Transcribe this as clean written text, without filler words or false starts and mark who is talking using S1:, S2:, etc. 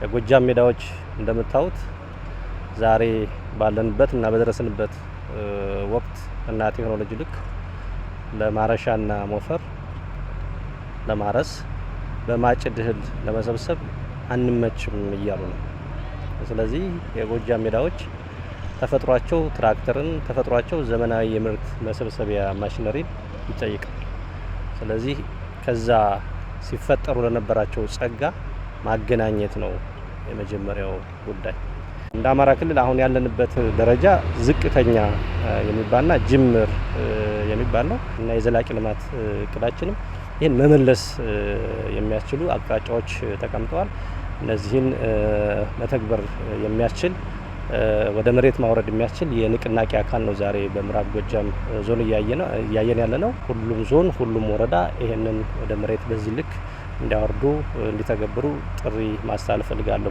S1: የጎጃም ሜዳዎች እንደምታዩት ዛሬ ባለንበት እና በደረስንበት ወቅት እና ቴክኖሎጂ ልክ ለማረሻና ሞፈር ለማረስ በማጭድ እህል ለመሰብሰብ አንመችም እያሉ ነው። ስለዚህ የጎጃም ሜዳዎች ተፈጥሯቸው ትራክተርን ተፈጥሯቸው ዘመናዊ የምርት መሰብሰቢያ ማሽነሪን ይጠይቃል። ስለዚህ ከዛ ሲፈጠሩ ለነበራቸው ጸጋ ማገናኘት ነው የመጀመሪያው ጉዳይ። እንደ አማራ ክልል አሁን ያለንበት ደረጃ ዝቅተኛ የሚባልና ጅምር የሚባል ነው እና የዘላቂ ልማት እቅዳችንም ይህን መመለስ የሚያስችሉ አቅጣጫዎች ተቀምጠዋል። እነዚህን መተግበር የሚያስችል ወደ መሬት ማውረድ የሚያስችል የንቅናቄ አካል ነው ዛሬ በምዕራብ ጎጃም ዞን እያየን ያለ ነው። ሁሉም ዞን ሁሉም ወረዳ ይህንን ወደ መሬት በዚህ ልክ እንዲያወርዱ እንዲተገብሩ ጥሪ ማስተላለፍ እፈልጋለሁ።